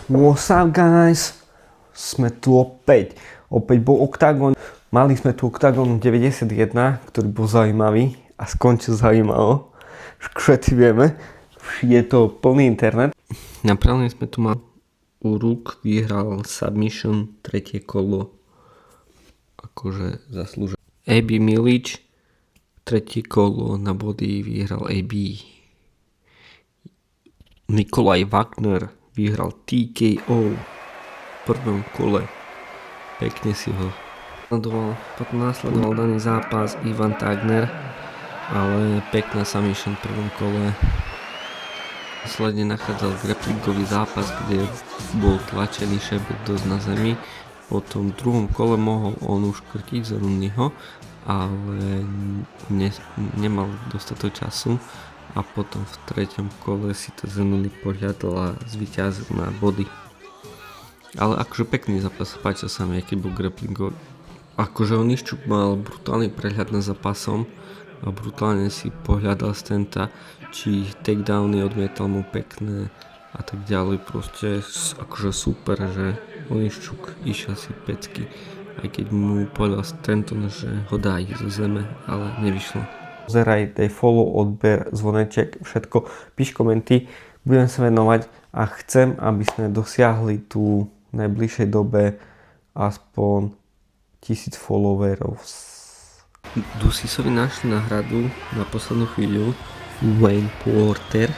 What's up guys? Sme tu opäť. Opäť bol Octagon. Mali sme tu Octagon 91, ktorý bol zaujímavý a skončil zaujímavo. Všetci vieme. Je to plný internet. Napravne sme tu mali Uruk, vyhral submission, tretie kolo. Akože zaslúžil. AB Milič, tretie kolo na body vyhral AB. Nikolaj Wagner vyhral TKO v prvom kole. Pekne si ho potom následoval daný zápas Ivan Tagner, ale pekná submission v prvom kole. Následne nachádzal grapplingový zápas, kde bol tlačený Šebek dosť na zemi. Potom v druhom kole mohol on uškrtiť Zanuniho, ale nemal dostatok času. A potom v treťom kole si to Zanuni pohľadol a zvíťazil na body. Ale akože pekný zápas, páčil sa mi, aký bol grapplingový. Akože Oniščuk mal brutálny prehľad nad zápasom a brutálne si pohľadal stenta, či takedowny odmietal mu pekné a tak ďalej. Proste akože super, že Oniščuk išiel si pecky, aj keď mu povedal Stanton, že ho dá ísť zo zeme, ale nevyšlo. Pozeraj, daj follow, odber, zvoneček, všetko, píš komenty, budem sa venovať a chcem, aby sme dosiahli tu v najbližšej dobe aspoň 1000 followerov. Dusisovi našli náhradu na poslednú chvíľu, Wayne Porter,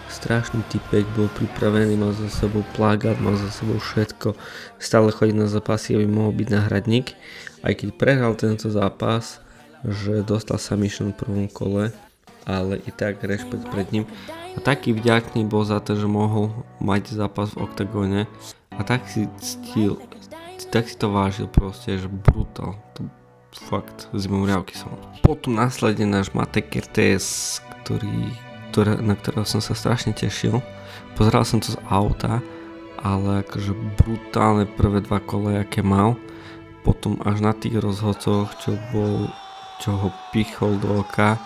strašný typek, bol pripravený, mal za sebou plagát, mal za sebou všetko, stále chodí na zápasy, aby mohol byť náhradník, aj keď prehral tento zápas, že dostal submission v prvom kole, ale i tak rešpekt pred ním. A taký vďačný bol za to, že mohol mať zápas v Octagone a tak si to vážil proste, že brutál. To fakt, zimomriavky som. Potom následne náš Matek RTS, na ktorého som sa strašne tešil. Pozeral som to z auta, ale akože brutálne prvé dva kola, aké mal. Potom až na tých rozhodcoch, čo ho pichol do oka,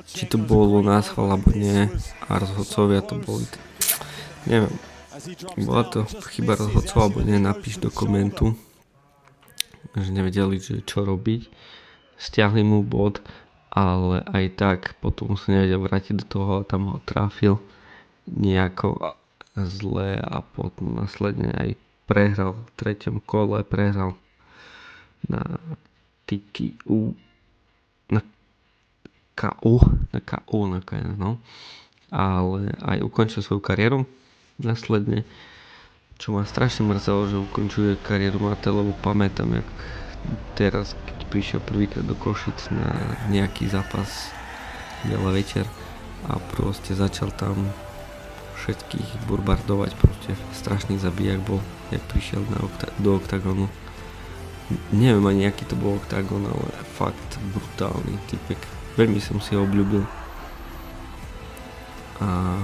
či to bolo náschval alebo nie, a rozhodcovia to boli, neviem, bola to chyba rozhodcov alebo nie, napíš do komentu, že nevedeli, že čo robiť, stiahli mu bod, ale aj tak potom sa nevedel vrátiť do toho a tam ho trafil nejako zle a potom následne aj prehral v treťom kole, prehral na TKO, na KO nakoniec, no. Ale aj ukončil svoju kariéru následne, čo ma strašne mrzelo, že ukončuje kariéru Mate, lebo pamätám, jak teraz, keď prišiel prvýkrát do Košic na nejaký zápas veľa večer a proste začal tam všetkých bombardovať, proste strašný zabijak bol, jak prišiel do Octagonu. Neviem ani aký to bol Octagon, ale fakt brutálny typek. Veľmi som si ho obľúbil. A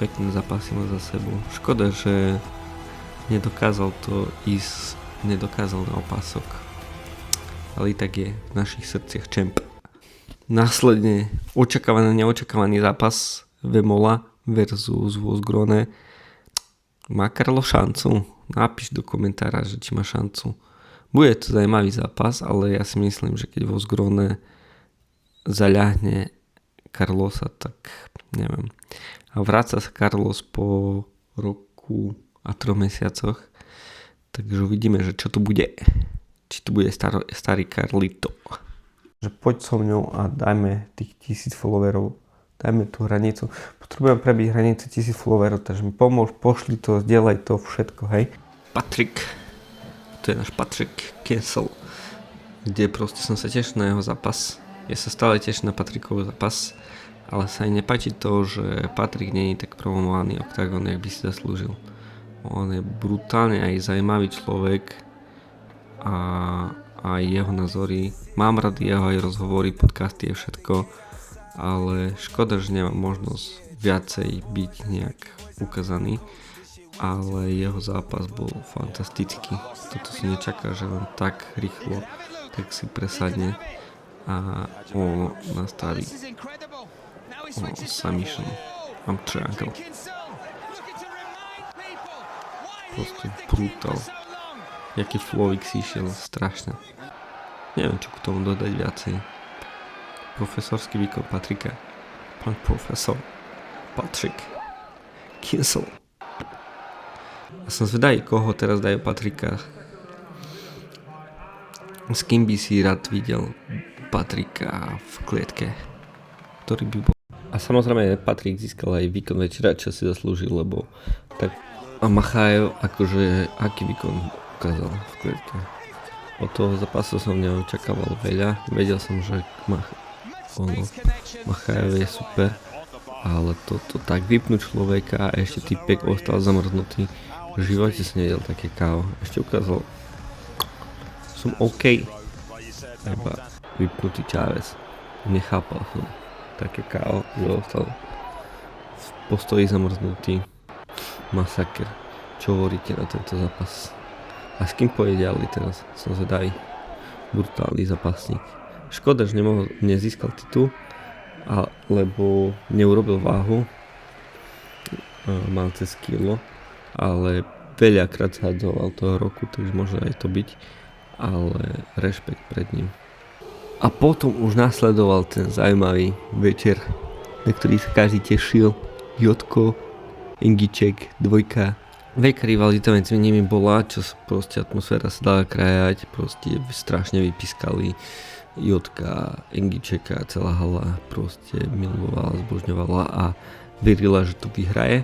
pekné zápasy mal za sebou. Škoda, že nedokázal na opasok. Ale i tak je v našich srdciach champ. Následne neočakávaný zápas Vemola versus Vosgrone. Má Karlo šancu? Napíš do komentára, že či má šancu. Bude to zaujímavý zápas, ale ja si myslím, že keď Vosgrone zaľahne Carlosa, tak neviem. A vráca sa Carlos po roku a 3 mesiacoch, takže uvidíme, že čo to bude. Či to bude starý Carlito. Že poď so mňou a dajme tých 1000 followerov. Dajme tú hranicu. Potrebujem prebiť hranicu 1000 followerov, takže mi pomôž, pošli to, zdieľaj to, všetko, hej. Patrik. To je náš Patrick Kessel, kde proste som sa tešil na jeho zápas. Ja sa stále teším na Patrickov zápas, ale sa aj nepáči to, že Patrik nie je tak promovaný Octagon, jak by si zaslúžil. On je brutálne aj zaujímavý človek a aj jeho názory. Mám rád jeho aj rozhovory, podcasty a všetko, ale škoda, že nemám možnosť viacej byť nejak ukázaný. Ale jeho zápas bol fantastický. Toto si nečaká, že len tak rýchlo tak si presadne a on nastaví submission. Mám triangle. proste brutál. Jaký flowik si išiel, strašne. Neviem, čo k tomu dodať viacej. Profesorský výkon Patrika. Pán profesor Patrick Kinsel. Ja som zvedavý, koho teraz dajú Patrika. S kým by si rád videl Patrika v klietke? Ktorý by bol. A samozrejme Patrik získal aj výkon večera, čo si zaslúžil, lebo tak a Machajev akože aký výkon ukázal v klietke. Od toho zápasu som neočakával veľa. Vedel som, že Machajev je super, ale toto tak vypnúť človeka a ešte typek ostal zamrznutý. V živote som nevidel také KO. Ešte ukázal, som OK. Iba vypnutý Chávez. Nechápal som také KO, že ostal v postoji zamrznutý. Masaker. Čo hovoríte na tento zápas? A s kým pôjde ďalej teraz? Som zvedavý. Brutálny zápasník. Škoda, že nezískal titul, lebo neurobil váhu. Mal cez kilo. Ale veľakrát zhadzoval toho roku, takže môže aj to byť. Ale rešpekt pred ním. A potom už nasledoval ten zaujímavý večer, na ktorý sa každý tešil. Jotko, Engiček, dvojka. Veľká rivalita medzi nimi bola, čo proste atmosféra sa dala krajať, proste strašne vypískali Jotka, Engičeka, celá hala proste milovala, zbožňovala a verila, že to vyhraje,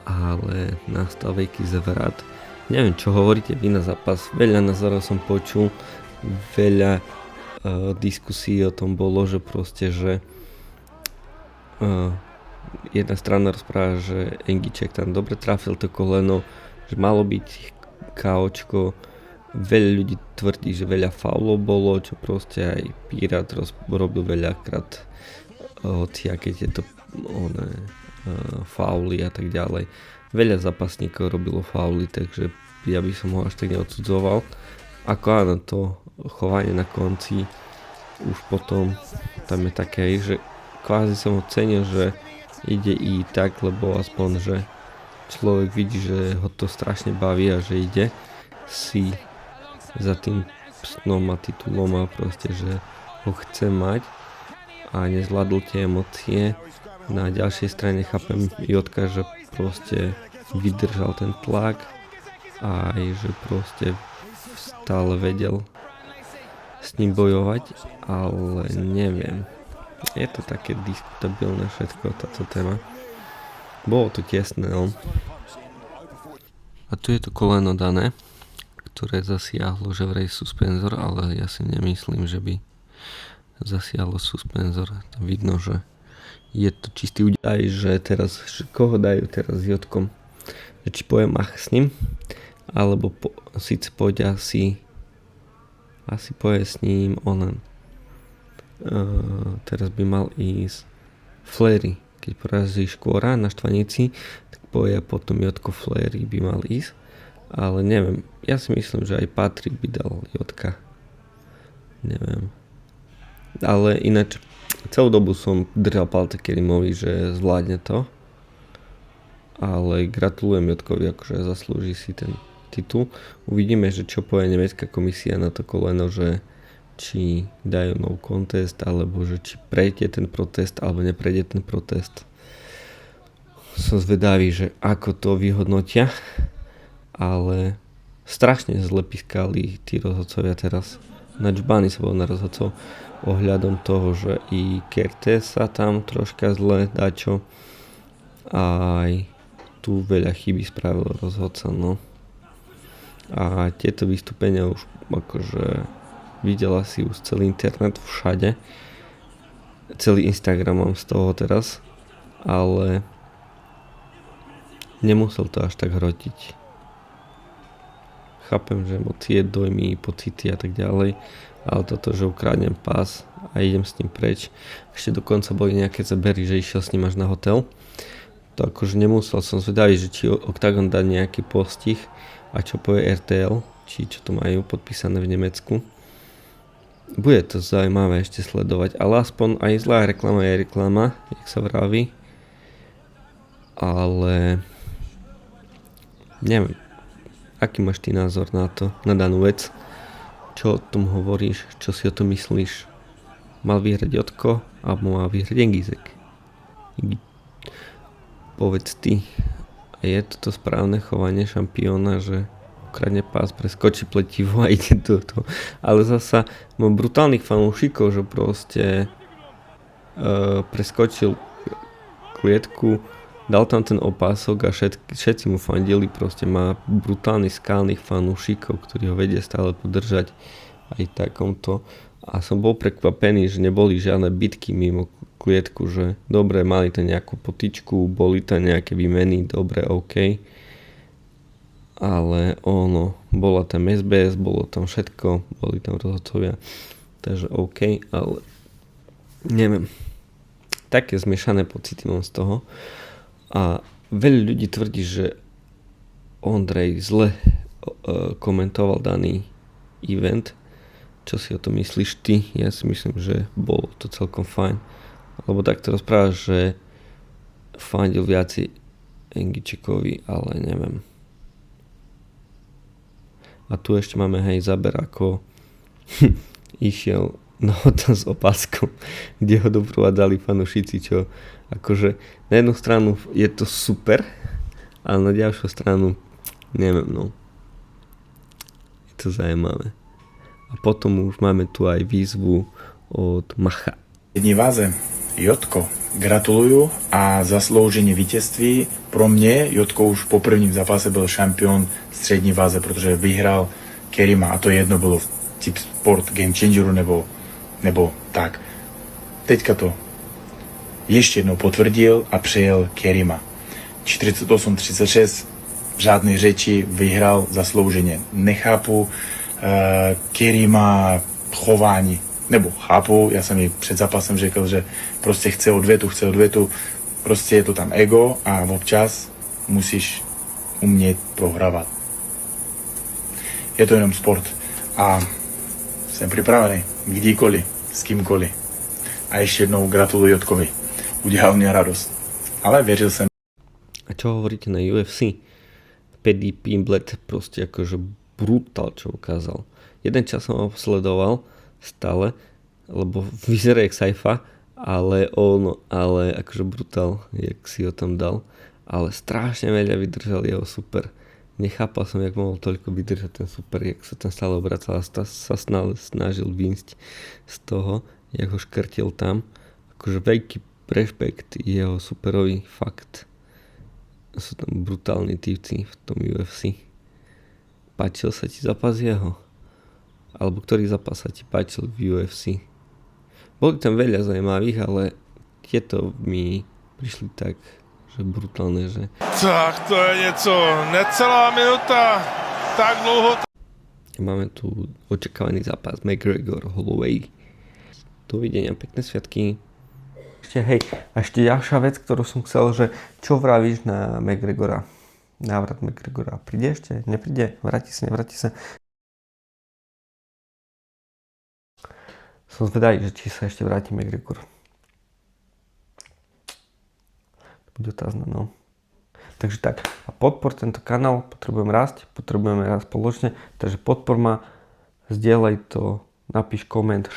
ale nastal veľký zvrat. Neviem, čo hovoríte vy na zápas, veľa názorov som počul, veľa diskusí o tom bolo, že proste, že jedna strana rozpráva, že Engiček tam dobre trafil to koleno, že malo byť KOčko. Veľa ľudí tvrdí, že veľa faulov bolo, čo proste aj Pirát robil veľakrát hociaké tieto fauly a tak ďalej. Veľa zápasníkov robilo fauly, takže ja by som ho až tak neodsudzoval. Ako áno, to chovanie na konci už potom tam je také, že kvázi som ho cenil, že ide i tak, lebo aspoň, že človek vidí, že ho to strašne baví a že ide si za tým snom a titulom a proste, že ho chce mať a nezvládol tie emócie. Na ďalšej strane chápem Jotka, že proste vydržal ten tlak a aj, že proste stále vedel s ním bojovať, ale neviem. Je to také diskutabilné všetko, táto téma. Bolo to tesné, no. A tu je to koleno dané, ktoré zasiahlo, že vraj suspenzor, ale ja si nemyslím, že by zasiahlo suspenzor. Tam vidno, že je to čistý údaj, že teraz, koho dajú teraz s Jotkom. Že či pojem Mach s ním, alebo síce pôjde asi pôjde s ním onen. Teraz by mal ísť Flery, keď porazí Škôra na Štvanici, tak poje potom Jotko Flery by mal ísť, ale neviem, ja si myslím, že aj Patrik by dal Jotka, neviem, ale ináč celú dobu som držal palce Kerimovi, že zvládne to, ale gratulujem Jotkovi, akože zaslúži si ten titul. Uvidíme, že čo povie nemecká komisia na to koleno, že či dajú no contest, alebo že či prejde ten protest, alebo neprejde ten protest. Som zvedavý, že ako to vyhodnotia, ale strašne zle pískali tí rozhodcovia teraz. Načbáni sa bol na rozhodcov ohľadom toho, že i Kerte sa tam troška zle dačo a aj tu veľa chybí spravil rozhodca, no. A tieto vystúpenia už akože videla si už celý internet všade. Celý Instagram mám z toho teraz. Ale nemusel to až tak hrotiť. Chápem, že emócie, dojmy, pocity a tak ďalej. Ale toto, že ukradnem pás a idem s ním preč. Ešte dokonca boli nejaké zabery, že išiel s ním až na hotel. To akože nemusel. Som zvedavý, že či Octagon dá nejaký postih a čo povie RTL, či čo to majú podpísané v Nemecku. Bude to zaujímavé ešte sledovať, ale aspoň aj zlá reklama je reklama, jak sa vraví. Ale neviem, Aký máš ty názor na to, na danú vec? Čo o tom hovoríš? Čo si o tom myslíš? Mal vyhrať Jotko alebo mal vyhrať Engizek? Povedz ty, je toto správne chovanie šampióna, že ukradne pás, preskočí pletivo a ide do toho. Ale zasa mám brutálnych fanúšikov, že proste preskočil klietku, dal tam ten opások a všetci mu fandili, proste má brutálnych skálnych fanúšikov, ktorí ho vedia stále podržať aj takomto. A som bol prekvapený, že neboli žiadne bitky mimo klietku, že dobre, mali tam nejakú potičku, boli tam nejaké výmeny, dobre, OK. Ale bola tam SBS, bolo tam všetko, boli tam rozhodcovia, takže OK, ale neviem. Také zmiešané pocity mám z toho. A veľa ľudí tvrdí, že Ondrej zle komentoval daný event. Čo si o tom myslíš ty? Ja si myslím, že bolo to celkom fajn. Lebo takto rozprávaš, že fandil viaci Engičekovi, ale neviem. A tu ešte máme záber, ako išiel na hotel s opaskom, kde ho doprovádzali fanúšici, čo akože na jednu stranu je to super, ale na ďalšiu stranu neviem, je to zaujímavé. A potom už máme tu aj výzvu od Macha. V střední váze Jotko, gratuluju a zaslouženě vítězství. Pro mě Jotko už po prvním zápase byl šampion v střední váze, protože vyhrál Kerima a to jedno bylo v Tip Sport Game Changeru nebo tak. Teďka to ještě jednou potvrdil a přejel Kerima. 48-36, žádné řeči, vyhrál zaslouženě. Nechápu Kerima chování. Nebo chápu, já jsem ji před zápasem řekl, že prostě chce odvětu, prostě je to tam ego a občas musíš umět prohrávat. Je to jenom sport a jsem připravený kdykoliv, s kýmkoliv. A ještě jednou gratuluji Jotkovi. Udělal mě radost. Ale věřil jsem. A čo hovoríte na UFC? Paddy Pimblett proste akože brutál, čo ukázal. Jeden čas som ho sledoval stále, lebo vyzerá jak Saifa, ale akože brutál, jak si ho tam dal. Ale strašne veľa vydržal, jeho super. Nechápal som, jak mohol toľko vydržať ten super, jak sa tam stále obracal a sa snažil výjsť z toho, jak ho škrtil tam. Akože veľký rešpekt jeho superovi, fakt. Sú tam brutálni týpci v tom UFC. Páčil sa ti zápas jeho? Alebo ktorý zápas sa ti páčil v UFC? Boli tam veľa zaujímavých, ale tieto mi prišli tak, že brutálne, že... Tak to je něco, necelá minuta, tak dlouho... Máme tu očakávaný zápas McGregor-Holloway. Dovidenia, pekné sviatky. Ešte ďalšia vec, ktorú som chcel, že čo vravíš na McGregora? Návrat McGregora. Príde ešte? Nepríde? Vráti sa? Som zvedavý, že či sa ešte vráti McGregor. To bude otázne, Takže tak, a podpor tento kanál, potrebujeme rásť spoločne, takže podpor ma, zdieľaj to, napíš koment,